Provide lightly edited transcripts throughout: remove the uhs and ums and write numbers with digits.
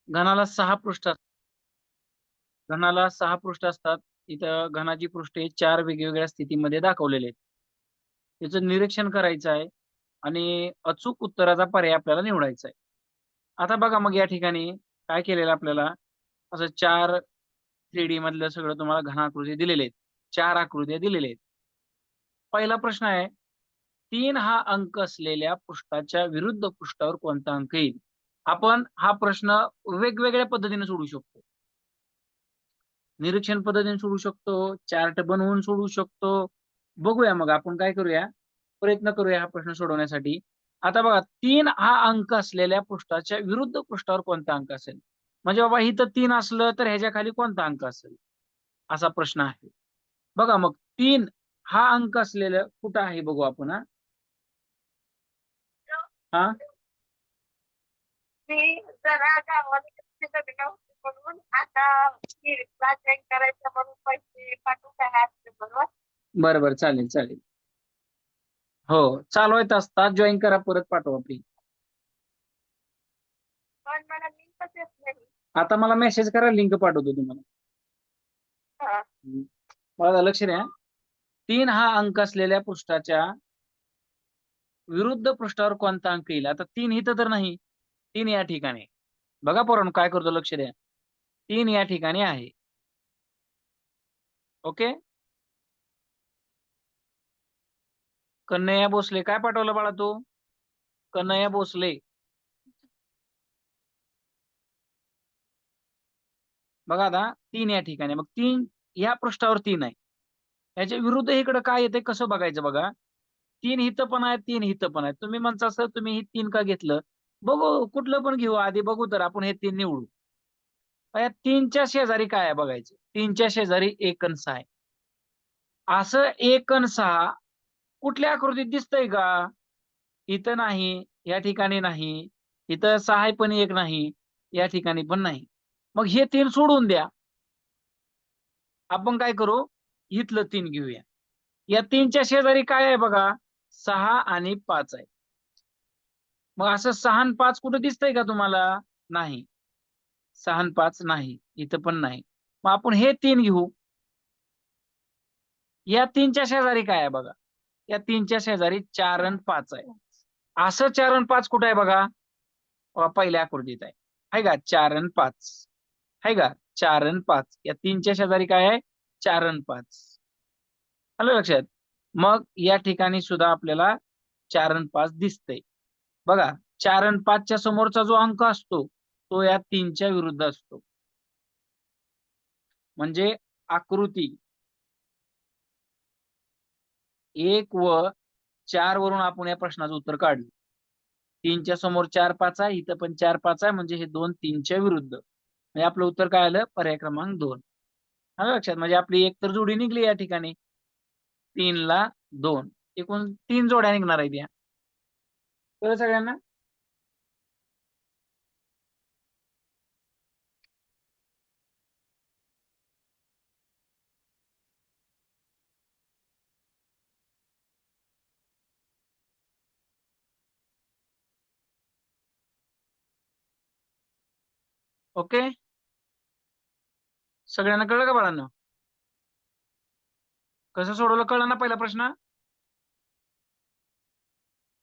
घनाला 6 पृष्ठ घनाला 6 पृष्ठ असतात. इथं घनाची पृष्ठे 4 वेगवेगळ्या स्थितीमध्ये दाखवलेले आहेत. त्याचं निरीक्षण करायचं आहे आणि अचूक उत्तराचा पर्याय आपल्याला निवडायचा आहे. आता बघा मग या ठिकाणी काय केलेलं आपल्याला असं 4 3D मधलं सगळं तुम्हाला घनाकृती दिलेले आहेत. 4 आकृत्या दिलेल्या आहेत. पहिला प्रश्न आहे, 3 हा अंक असलेल्या पृष्ठाच्या विरुद्ध पृष्ठावर कोणता अंक येईल? आपण हा प्रश्न वेगवेगळ्या पद्धतीने सोडवू शकतो. निरीक्षण पद्धतीने सोडवू शकतो, चार्ट बनवून सोडवू शकतो. बघूया मग आपण काय करूया, प्रयत्न करूया हा प्रश्न सोडवण्यासाठी. आता बघा 3 हा अंक असलेल्या पृष्ठाच्या विरुद्ध पृष्ठावर कोणता अंक असेल? म्हणजे बाबा इथं 3 असलं तर ह्याच्या खाली कोणता अंक असेल? असा प्रश्न आहे. बघा मग 3 हा अंक असलेलं कुठं आहे बघू आपण हां. हां. मी जरा गावाला लग्न होते म्हणून आता क्लास जॉईन करायचं म्हणून पैसे पाठवून आहे बरोबर. बरं, बरं. चालेल, चालेल. हो. चालू असतात जॉइन करा परत पाठवा प्लीज. पण मला लिंकच येत नाही. आता मला मेसेज करा लिंक पाठवतो तुम्हाला. हा. बघा लक्ष द्या. 3 हा अंक असलेल्या पृष्ठाच्या विरुद्ध पृष्ठावर कोणता अंक येईल? आता 3 इथं तर नाही. 3 या ठिकाणी. बघा पोरांनो काय करतो लक्ष द्या. 3 या ठिकाणी आहे. ओके. कन्हैया भोसले काय पाठवलं बाळा तू? कन्हैया भोसले. बघा आता 3 या ठिकाणी. मग 3 या पृष्ठावर 3 आहे. याच्या विरुद्ध इकडे काय येते कसं बघायचं बघा. 3 इथं पण आहेत, 3 इथं पण आहेत. तुम्ही म्हणता सर तुम्ही ही 3 का घेतलं? बघू कुठलं पण घेऊ आधी बघू तर आपण हे 3 निवडू. या 3च्या शेजारी काय आहे बघायचं. 3च्या शेजारी 1 अन् 6 आहे. असं 1 अन् 6 कुठल्या आकृतीत दिसतंय का? इथं नाही, या ठिकाणी नाही. इथं 6 पण 1 नाही, या ठिकाणी पण नाही. मग हे 3 सोडून द्या. आपण काय करू? इथलं 3 घेऊया. या 3च्या शेजारी काय आहे बघा? 6 आणि 5 आहे. मग असं 6 आणि 5 कुठे दिसतंय का तुम्हाला? नाही. 6 आणि 5 नाही. इथं पण नाही. मग आपण हे 3 घेऊ. या 3च्या शेजारी काय आहे बघा? या 3च्या शेजारी 4 आणि 5 आहे. असं 4 आणि 5 कुठे आहे बघा? पहिल्या आकृतीत आहे. आहे का? 4 आणि 5. आहे का? 4 आणि 5. या 3च्या शेजारी काय आहे? 4 आणि 5. आलं लक्षात? मग या ठिकाणी सुद्धा आपल्याला 4 आणि 5 दिसतंय. बघा 4 आणि 5च्या समोरचा जो अंक असतो, तो या 3च्या विरुद्ध असतो. म्हणजे आकृती 1 व 4 वरून आपण या प्रश्नाचं उत्तर काढलं. 3च्या समोर 4, 5 आहे. इथं पण 4, 5 आहे. म्हणजे हे 2 3च्या विरुद्ध. म्हणजे आपलं उत्तर काय आलं? पर्याय क्रमांक 2. आलं लक्षात? म्हणजे आपली एक तर जोडी निघली या ठिकाणी. 3 ला 2. एकूण 3 जोड्या निघणार आहेत या. कळलं सगळ्यांना? ओके. सगळ्यांना कळलं का बाळांनो? कसं सोडवलं कळलं ना पहिला प्रश्न?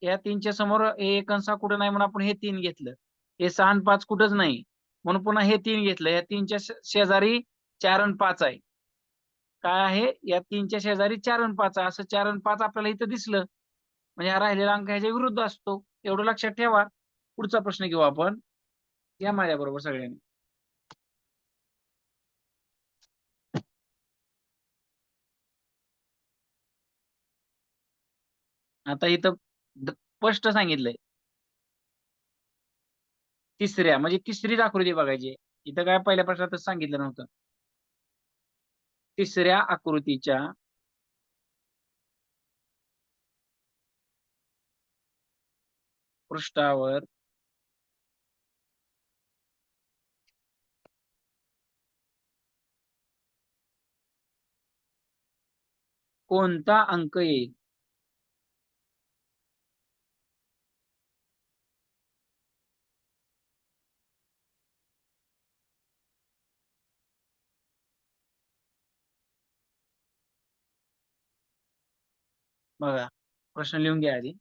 या 3च्या समोर 1 अन् 6 कुठं नाही म्हणून आपण हे 3 घेतलं. हे 6 अन् 5 कुठंच नाही. म्हणून पुन्हा हे 3 घेतलं. या 3च्या शेजारी 4 अन् 5 आहे. काय आहे? या 3च्या शेजारी 4 अन् 5 आहे. असं 4 अन् 5 आपल्याला इथं दिसलं. म्हणजे हा राहिलेला अंक ह्याच्या विरुद्ध असतो. एवढं लक्षात ठेवा. पुढचा प्रश्न घेऊ आपण. या माझ्याबरोबर सगळ्यांनी. आता इथं स्पष्ट सांगितलंय. तिसऱ्या म्हणजे तिसरीच आकृती बघायची. इथं काय पहिल्या प्रश्नातच सांगितलं नव्हतं. तिसऱ्या आकृतीच्या पृष्ठावर कोणता अंक येईल? बघा, प्रश्न लिहून घ्या आधी.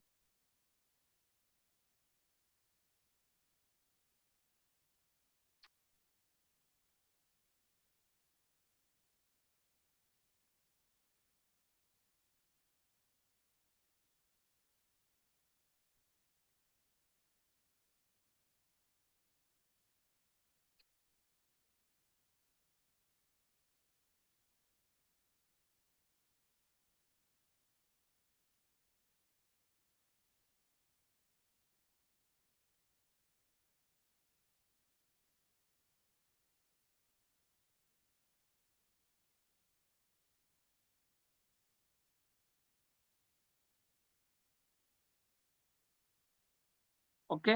ओके.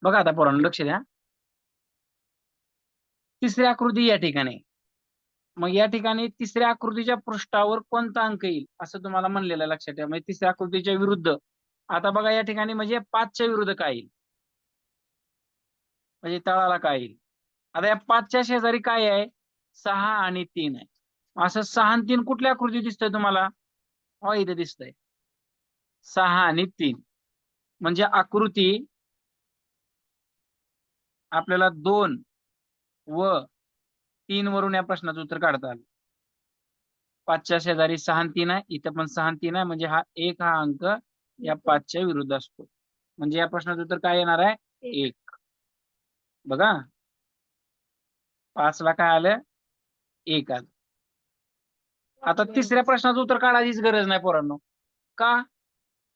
बघा आता पोरांनो, लक्ष द्या. तिसरी आकृती या ठिकाणी. मग या ठिकाणी तिसऱ्या आकृतीच्या पृष्ठावर कोणता अंक येईल असं तुम्हाला म्हणलेलं आहे, लक्षात ठेवा. म्हणजे तिसऱ्या आकृतीच्या विरुद्ध. आता बघा या ठिकाणी म्हणजे 5च्या विरुद्ध काय येईल, म्हणजे तळाला काय येईल. आता या 5च्या शेजारी काय आहे, 6 आणि 3 आहे. असं 6 आणि 3 कुठल्या आकृती दिसतंय तुम्हाला? हो, इथे दिसतंय 6 आणि 3. म्हणजे आकृती आपल्याला 2 व 3 वरून या प्रश्नाचं उत्तर काढता आलं. 5च्या शेजारी 6 आणि 3 आहे, इथं पण 6 आणि 3 आहे, म्हणजे हा अंक या 5च्या विरुद्ध असतो. म्हणजे या प्रश्नाचं उत्तर काय येणार आहे? 1. बघा, 5 ला काय आलं? 1 आलं. आता तिसऱ्या प्रश्नाचं उत्तर काढायचीच गरज नाही पोरांनो. का?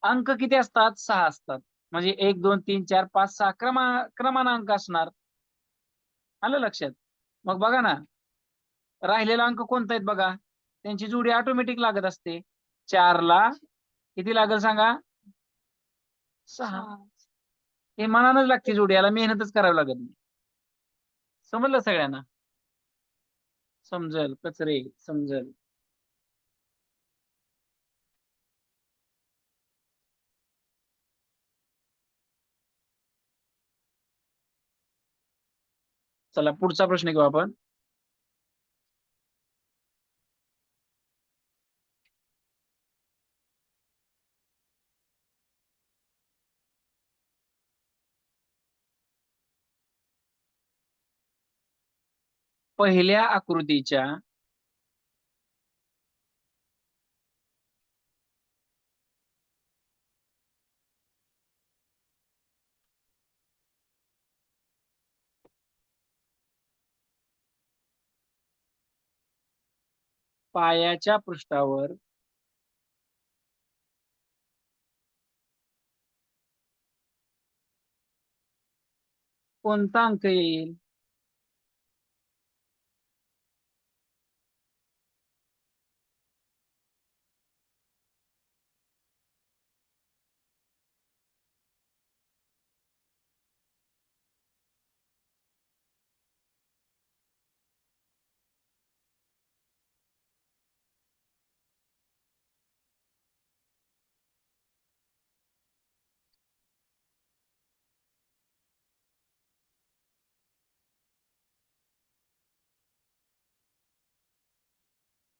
अंक किती असतात? 6 असतात. म्हणजे 1, 2, 3, 4, 5, 6 क्रमानं अंक असणार. आलं लक्षात? मग बघा ना, राहिलेला अंक कोणता आहेत बघा, त्यांची जोडी ऑटोमॅटिक लागत असते. 4 ला किती लागेल सांगा? 6. हे मनानच लागते जोडी, याला मेहनतच करावी लागत नाही. समजलं सगळ्यांना? समजल कचरे समजल. चला पुढचा प्रश्न घेऊ आपण. पहिल्या आकृतीच्या पायाच्या पृष्ठावर कोणता अंक येईल?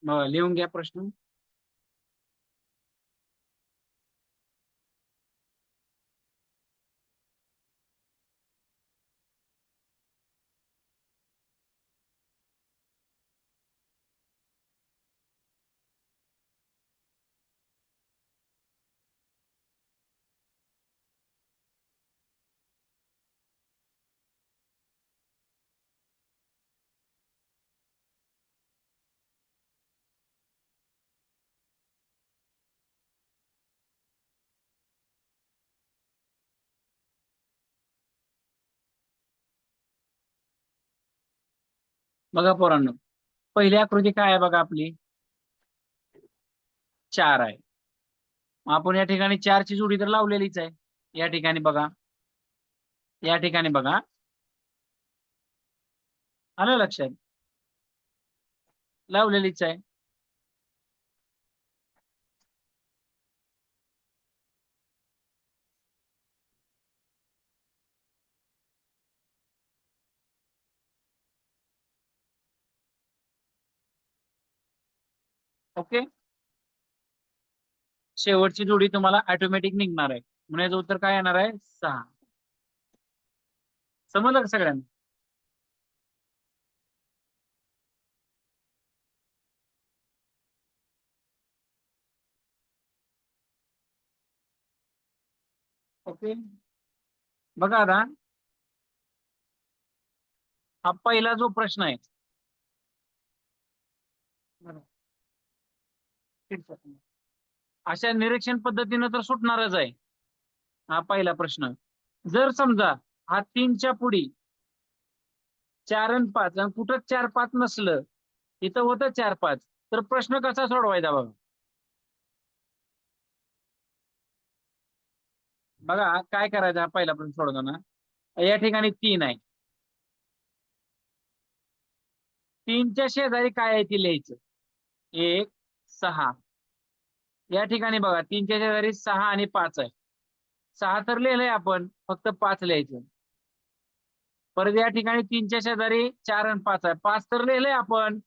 लिहून घ्या प्रश्न. बघा पोरांनो, पहिली आकृती काय आहे बघा आपली? 4 आहे. आपण या ठिकाणी 4 ची जोडी तर लावलेलीच आहे. या ठिकाणी बघा, या ठिकाणी बघा, आलं लक्षात? लावलेलीच आहे. ओके. शेवटची जोडी तुम्हाला ऑटोमॅटिक निघणार आहे. म्हणजे उत्तर काय येणार आहे? 6. समजलं का सगळ्यांना? ओके. बघा आता, हा पहिला जो प्रश्न आहे. अशा निरीक्षण पद्धतीनं तर सुटणारच आहे. हा पहिला प्रश्न. जर समजा हा 3च्या पुढी 4 आणि 5 आणि कुठं 4-5 नसलं, इथं होतं 4-5, तर प्रश्न कसा सोडवायचा बघा. बघा काय करायचं, हा पहिला प्रश्न सोडवताना या ठिकाणी 3 आहे. 3च्या शेजारी काय आहे ते लिहायचं. 1, 6. या ठिकाणी बघा 3च्या शेजारी 6 आणि 5 आहे. 6 तर लिहिलंय आपण, फक्त 5 लिहायचं. परत या ठिकाणी 3च्या शेजारी 4 आणि 5 आहे. 5 तर लिहिलंय आपण,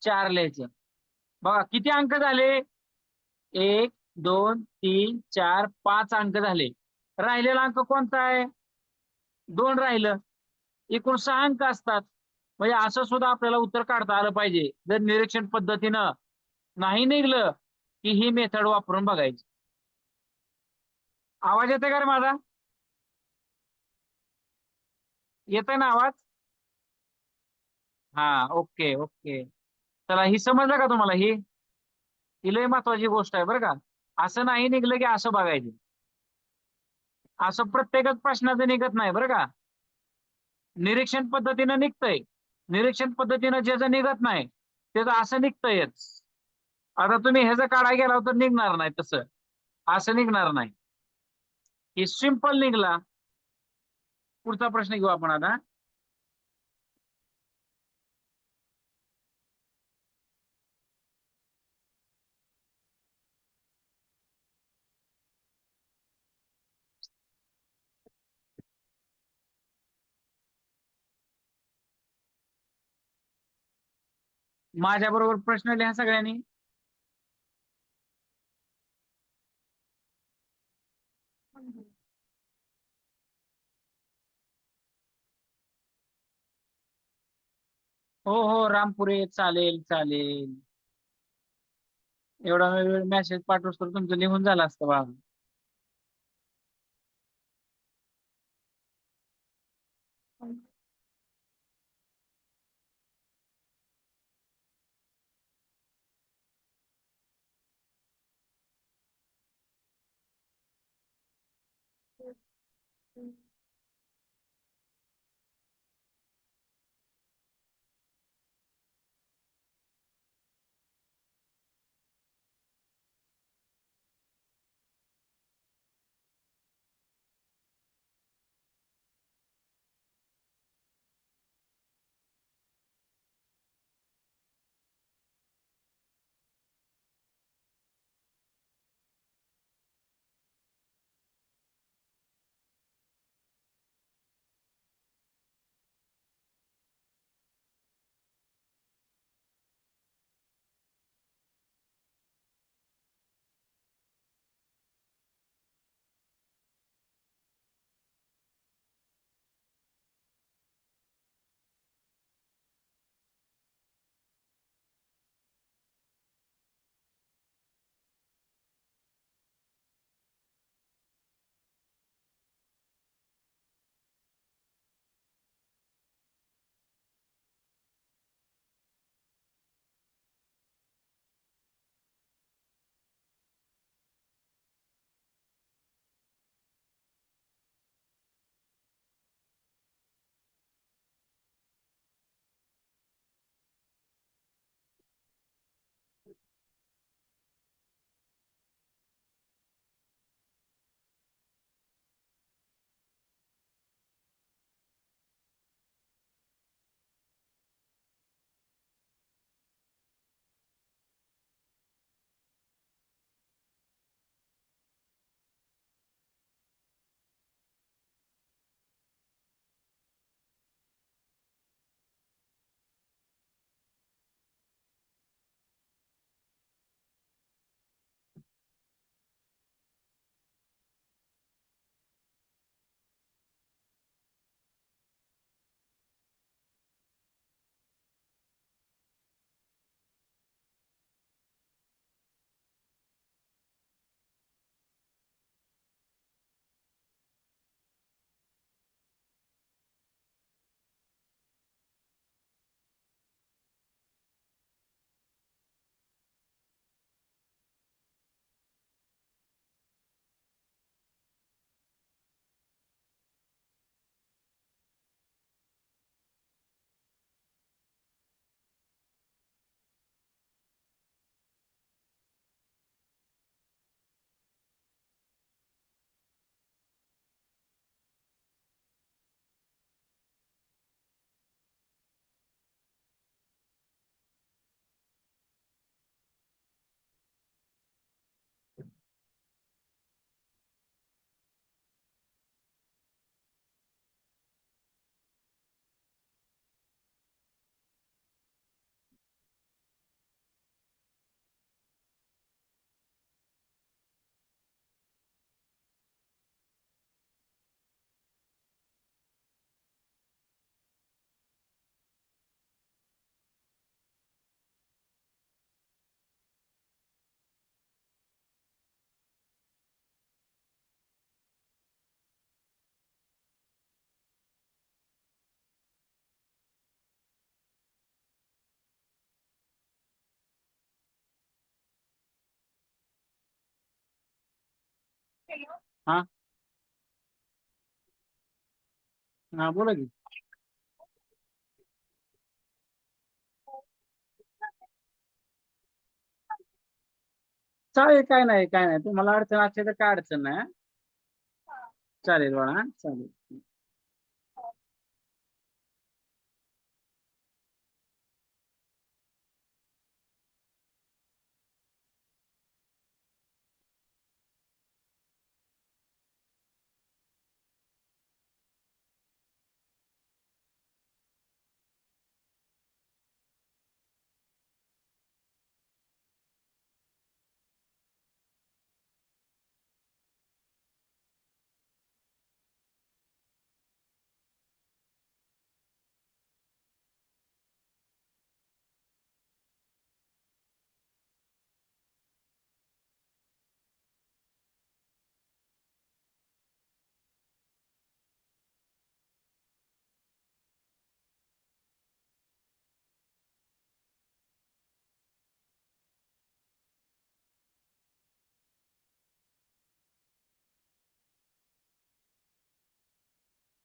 4 लिहायचं. बघा किती अंक झाले? 1, 2, 3, 4, 5 अंक झाले. राहिलेला अंक कोणता आहे? 2 राहिलं. एकूण 6 अंक असतात. म्हणजे असं सुद्धा आपल्याला उत्तर काढता आलं पाहिजे. जर निरीक्षण पद्धतीनं नाही निघलं की ही मेथड वापरून बघायची. आवाज येतोय का रे माझा? येतोय ना आवाज? हा, ओके ओके. चला, ही समजलं का तुम्हाला? ही लय महत्वाची गोष्ट आहे बरं का. असं नाही निघलं की असं बघायचं. असं प्रत्येकच प्रश्नाचं निघत नाही बरं का. निरीक्षण पद्धतीनं निघतंय. निरीक्षण पद्धतीनं ज्याचं निघत नाही त्याचं असं निघतंयच. आता तुम्ही ह्याचं काढा गेला तर निघणार नाही तसं. असं निघणार नाही. ही सिंपल निघला. पुढचा प्रश्न घेऊ आपण आता. माझ्या बरोबर प्रश्न लिहा सगळ्यांनी. हो हो, रामपुरे, चालेल चालेल. एवढा वेळ मेसेज पाठवूस तर तुमचं लिहून झालं असतं बा. हॅलो. हा हा बोला की. चालेल, काय नाही काय नाही, तुम्हाला अडचण असते तर काय अडचण नाही हा. चालेल बाळा, हा चालेल.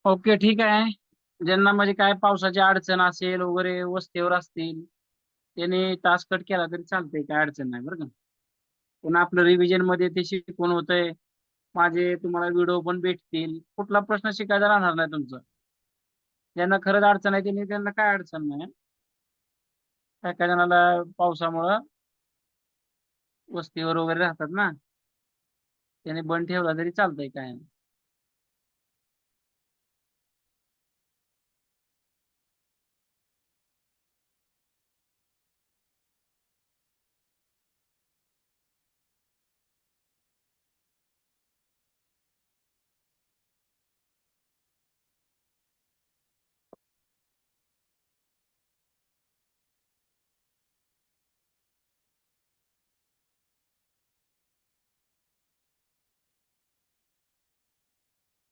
ओके, ठीक आहे. ज्यांना म्हणजे काय पावसाची अडचण असेल वगैरे, वस्तीवर असतील, त्याने तास कट केला तरी चालतंय, काय अडचण नाही बरं का. पुन्हा आपलं रिव्हिजन मध्ये ते शिकवून होतंय. माझे तुम्हाला व्हिडिओ पण भेटतील, कुठला प्रश्न शिकायचा राहणार नाही तुमचं. ज्यांना खरंच अडचण आहे त्यांना काय अडचण नाही. काय काय जणाला पावसामुळं वस्तीवर वगैरे राहतात ना, त्याने बंद ठेवला तरी चालतंय, काय नाही.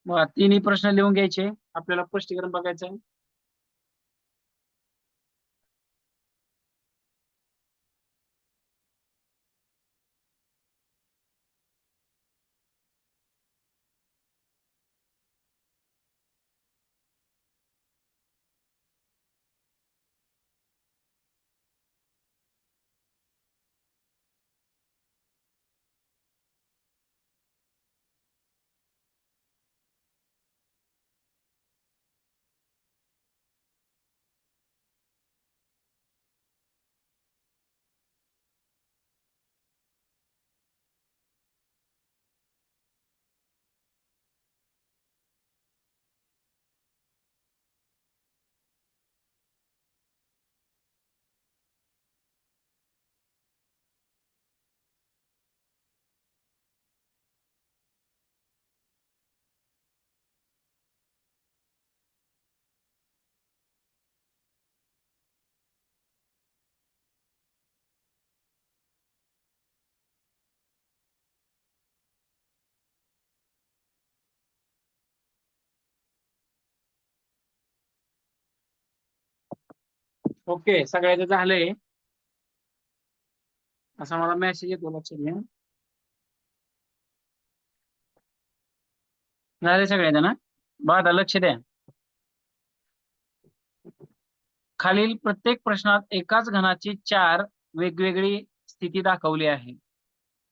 मग तिन्ही प्रश्न लिहून घ्यायचे, आपल्याला स्पष्टीकरण बघायचं आहे. ओके, सगळ्याचं झालंय असा मला मेसेज येतो, लक्षात घ्या. झाले सगळ्याचं ना. बघा आता, लक्ष द्या. खालील प्रत्येक प्रश्नात एकाच घनाची चार वेगवेगळी स्थिती दाखवली आहे.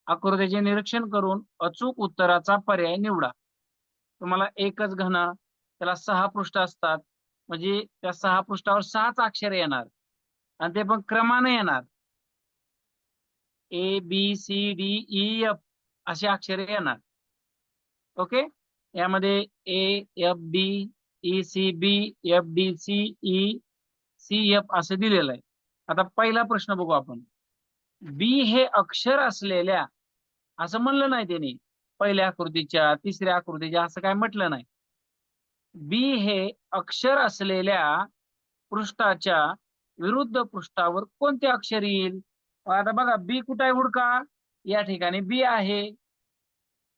आकृतीचे निरीक्षण करून अचूक उत्तराचा पर्याय निवडा. तुम्हाला एकच घन, त्याला 6 पृष्ठ असतात, म्हणजे त्या 6 पृष्ठावर 6च अक्षरे येणार आणि ते पण क्रमाने येणार. ABCDEF अशी अक्षरे येणार. ओके, यामध्ये AFBECBFDCECF असं दिलेलं आहे. आता पहिला प्रश्न बघू आपण. बी हे अक्षर असलेल्या, असं म्हणलं नाही त्यांनी, पहिल्या आकृतीच्या, तिसऱ्या आकृतीच्या असं काय म्हटलं नाही. बी हे अक्षर असलेल्या पृष्ठाच्या विरुद्ध पृष्ठावर कोणते अक्षर येईल? आता बघा, बी कुठे आहे हुडका. या ठिकाणी बी आहे,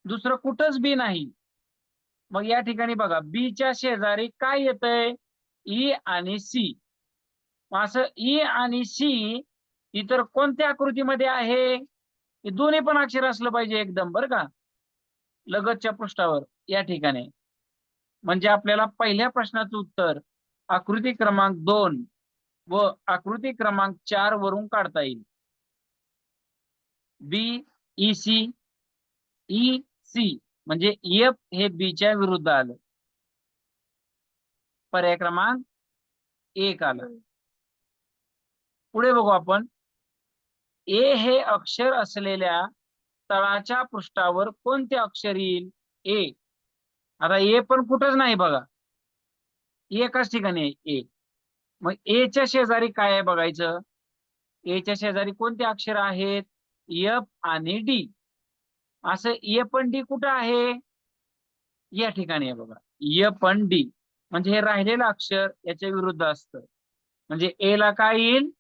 दुसरं कुठंच बी नाही. मग या ठिकाणी बघा, बी च्या शेजारी काय येतंय? ई आणि सी. असं ई आणि सी इतर कोणत्या आकृतीमध्ये आहे? हे दोन्ही पण अक्षर असलं पाहिजे एकदम, बरं का. लगतच्या पृष्ठावर या ठिकाणी. म्हणजे आपल्याला पहिल्या प्रश्नाचं उत्तर आकृती क्रमांक 2 व आकृती क्रमांक 4 वरून काढता येईल. B E C, E C म्हणजे एफ हे बी च्या विरुद्ध आलं. पर्याय क्रमांक 1 आलं. पुढे बघू आपण. ए हे अक्षर असलेल्या तळाच्या पृष्ठावर कोणते अक्षर येईल? ए. आता ए पण कुठंच नाही बघा, एकाच ठिकाणी आहे ए. मग ए च्या शेजारी काय आहे बघायचं. ए च्या शेजारी कोणते अक्षर आहेत? एफ आणि डी. असं ए पण डी कुठं आहे? या ठिकाणी आहे बघा, एफ पण डी. म्हणजे हे राहिलेलं अक्षर याच्या विरुद्ध असतं. म्हणजे ए ला काय येईल?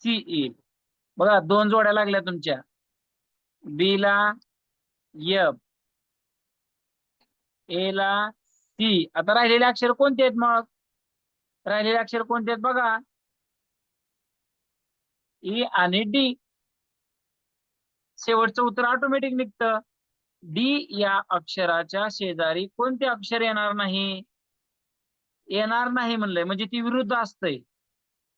सी येईल. बघा 2 जोड्या लागल्या तुमच्या. बी ला एफ, ए ला सी. आता राहिलेले अक्षर कोणते आहेत मग? राहिलेले अक्षर कोणते आहेत बघा, ई आणि डी. शेवटचं उत्तर ऑटोमॅटिक निघतं. डी या अक्षराच्या शेजारी कोणते अक्षर येणार नाही? येणार नाही म्हणलंय म्हणजे ती विरुद्ध असतंय,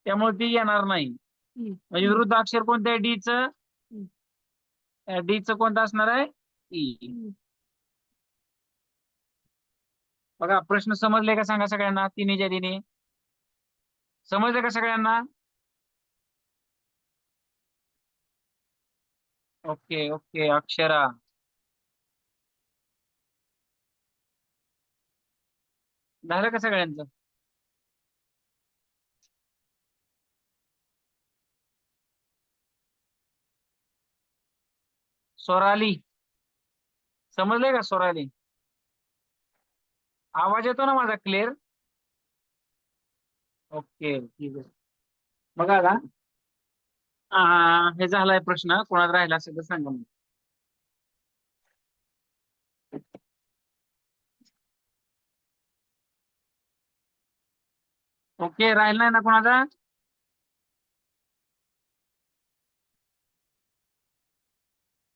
त्यामुळे ती येणार नाही. म्हणजे विरुद्ध अक्षर कोणतं आहे डीचं? डीचं कोणतं असणार आहे? ई. बघा प्रश्न समजले का सांगा सगळ्यांना? तिन्हीच्या तिन्ही समजले का सगळ्यांना? Okay okay. अक्षरा, झालं का सगळ्यांचं? सोराली, समजले का सोराली? आवाज येतो ना माझा क्लिअर? ओके ठीक आहे. बघा का, हे झालाय प्रश्न. कोणाला राहिला असेल तर सांगा मग. ओके, राहिला नाही ना कोणाचा?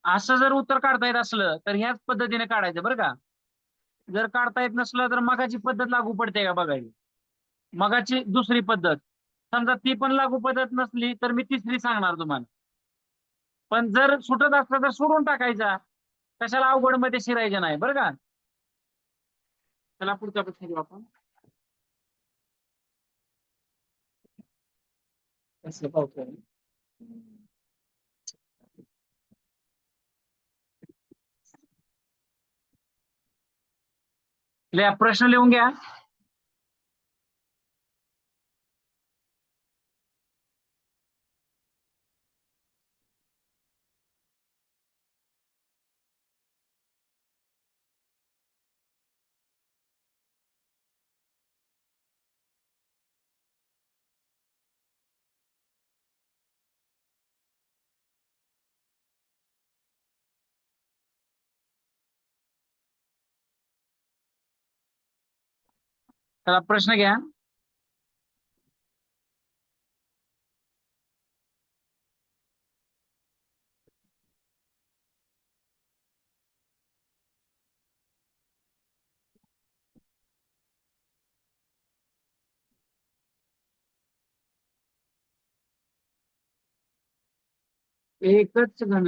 असं जर उत्तर काढता येत असलं तर ह्याच पद्धतीने काढायचं बरं का. जर काढता येत नसलं तर मगाची पद्धत लागू पडते का बघायची. मगाची दुसरी पद्धत, समजा ती पण लागू पद्धत नसली तर मी तिसरी सांगणार तुम्हाला. पण जर सुटत असलं तर सोडून टाकायचा, कशाला अवघड मध्ये शिरायचे नाही बरं का. चला पुढचा प्रश्न घेऊ आपण. कसं पाहतोय. प्रश्न लिहून घ्या. चला प्रश्न घ्या. एकच घन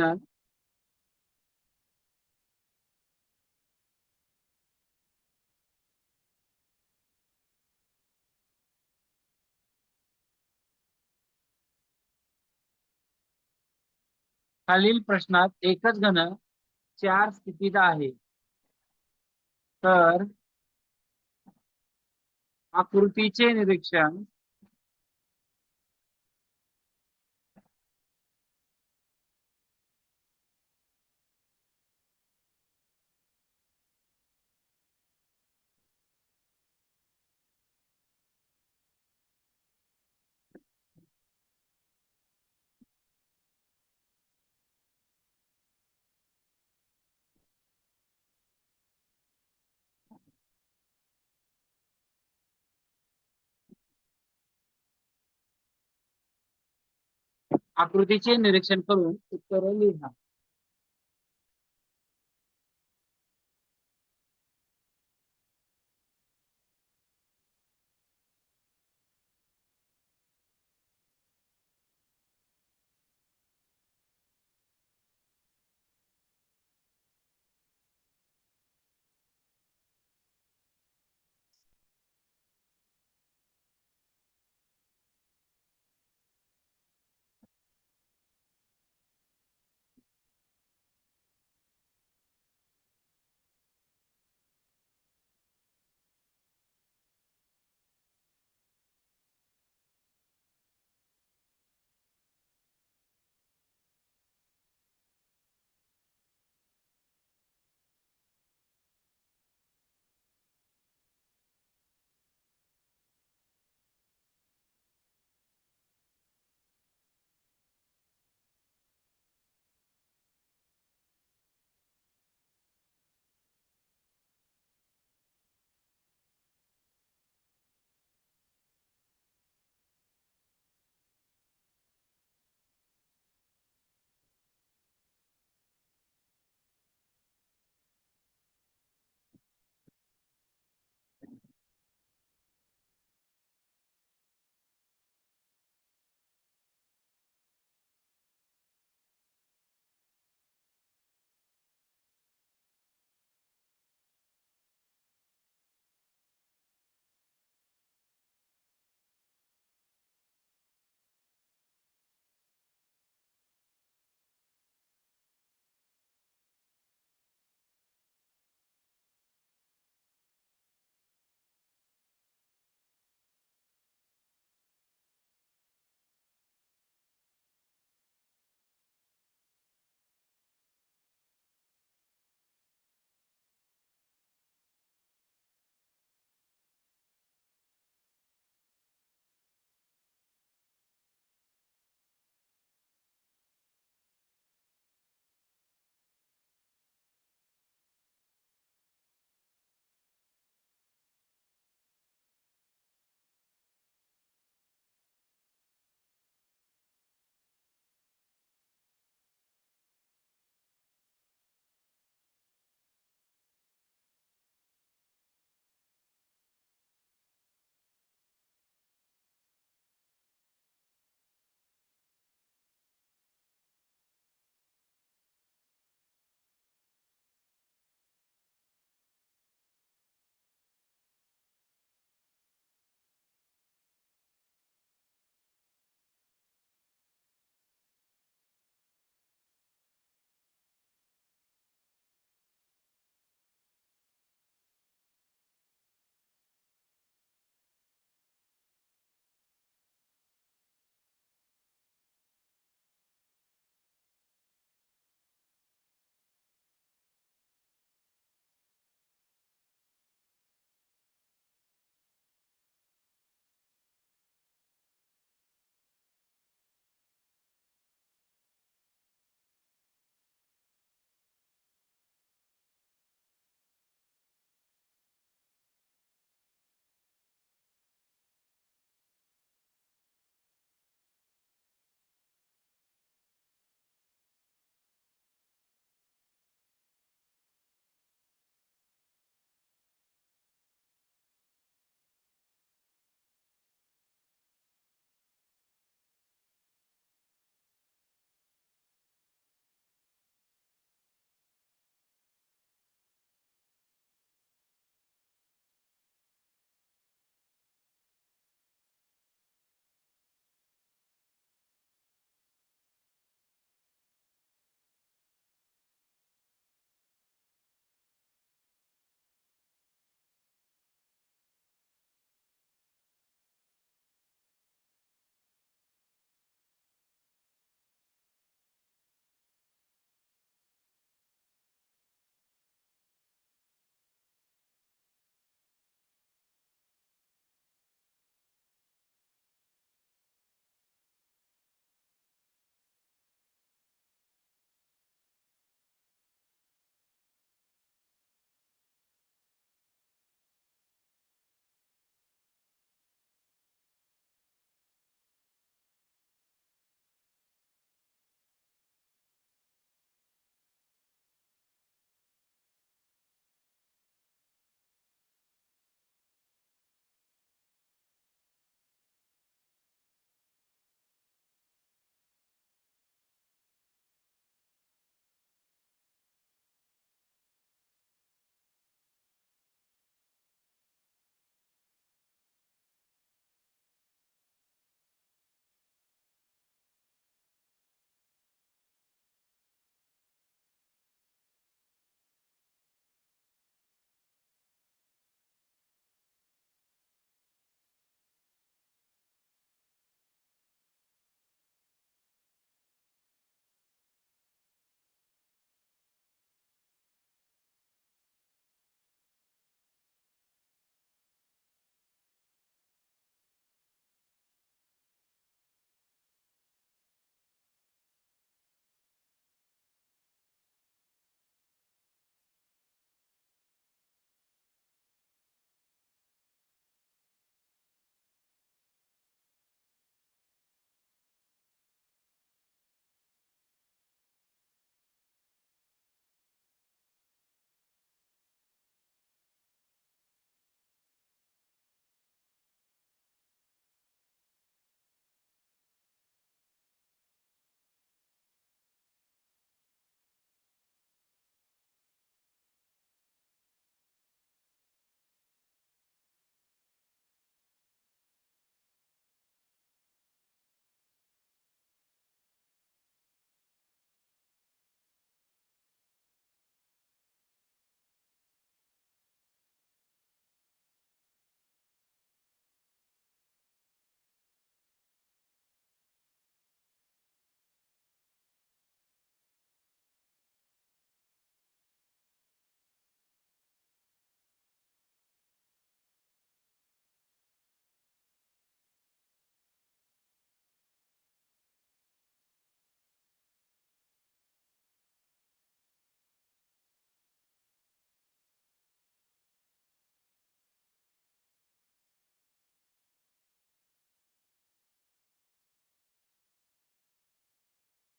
खालील प्रश्नात एकच घन 4 स्थितीत आहे तर आकृतीचे निरीक्षण आकृतीचे निरीक्षण करून उत्तर लिहा.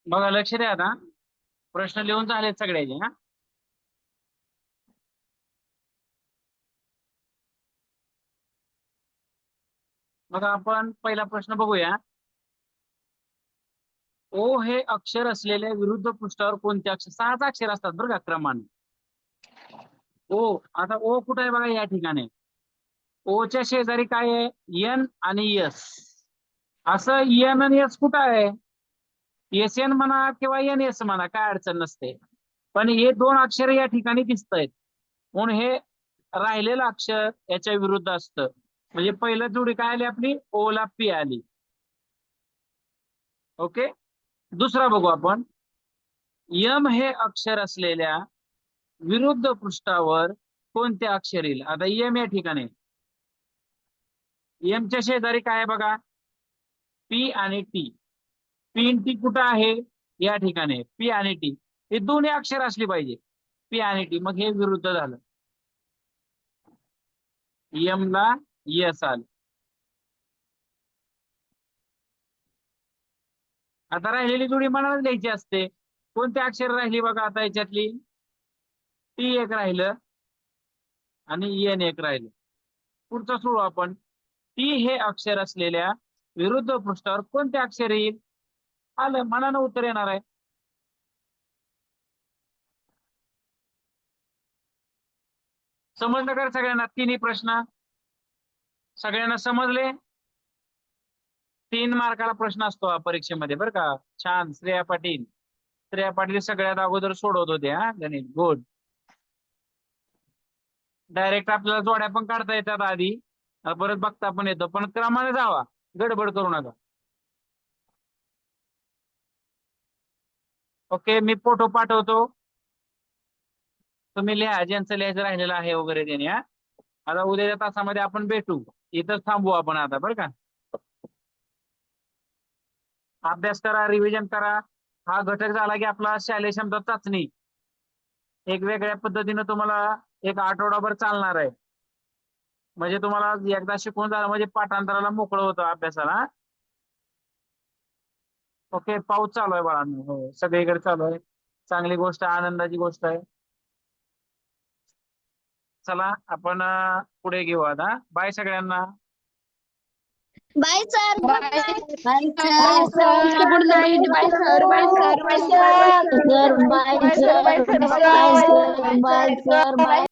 बघा लक्ष द्या आता. प्रश्न लिहून झालेत सगळ्याचे हा. बघा आपण पहिला प्रश्न बघूया. ओ हे अक्षर असलेल्या विरुद्ध पृष्ठावर कोणते अक्षर? 6 अक्षर असतात बरं का क्रमाने. ओ, आता ओ कुठे आहे बघा या ठिकाणी. ओच्या शेजारी काय आहे? एन आणि एस. असं एन आणि एस कुठं आहे? एस एन म्हणा किंवा एन एस म्हणा, काय अडचण नसते. पण हे 2 अक्षर या ठिकाणी दिसत आहेत म्हणून हे राहिलेलं अक्षर याच्या विरुद्ध असतं. म्हणजे पहिलं जोडी काय आली आपली? ओ ला पी आली. ओके. दुसरा बघू आपण. यम हे अक्षर असलेल्या विरुद्ध पृष्ठावर कोणते अक्षर येईल? आता यम या ठिकाणी, यमच्या शेजारी काय आहे बघा? पी आणि टी. पी आणि टी कुठं आहे? या ठिकाणी. पी आणि टी हे दोन्ही अक्षर असली पाहिजे, पी आणि टी. मग हे विरुद्ध झालं. यम ला यस आलं. आता राहिलेली जोडी मनाला द्यायची असते. कोणते अक्षर राहिली बघा आता याच्यातली? टी एक राहिलं आणि एन एक राहिलं. पुढचं सोडू आपण. टी हे अक्षर असलेल्या विरुद्ध पृष्ठावर कोणते अक्षर येईल? आलं, मनानं उत्तर येणार आहे. समजलं का सगळ्यांना? तिन्ही प्रश्न सगळ्यांना समजले? 3 मार्काला प्रश्न असतो हा परीक्षेमध्ये बरं का. छान. श्रेया पाटील. श्रेया पाटील सगळ्यात अगोदर सोडवत होते हा गणित. गुड. डायरेक्ट आपल्याला जोड्या पण काढता येतात आधी, परत बघता पण येतं, पण क्रमाने जावा, गडबड करू नका. ओके. मी फोटो पाठवतो, तुम्ही लिहा ज्यांचं लिहायचं राहिलेलं आहे वगैरे त्यांनी. हा, आता उद्याच्या तासामध्ये आपण भेटू. इथंच थांबू आपण आता बरं का. अभ्यास करा, रिव्हिजन करा. हा घटक झाला की आपला शालेय क्षमता चाचणी एक वेगळ्या पद्धतीनं तुम्हाला एक आठवडाभर चालणार आहे. म्हणजे तुम्हाला एकदा शिकून झालं म्हणजे पाठांतराला मोकळं होतं अभ्यासाला. ओके. पाऊस चालू आहे बाळांनो. हो, सगळीकडे चालू आहे. चांगली गोष्ट आहे, आनंदाची गोष्ट आहे. चला आपण पुढे घेऊ आता. बाय सगळ्यांना. Bye sir. Good night. Bye bye sir, good night. Bye sir, bye sir, bye sir, bye sir, sir. Bye bye sir, bye sir. Sir, bye sir. Bye bye sir. Sir. Bye.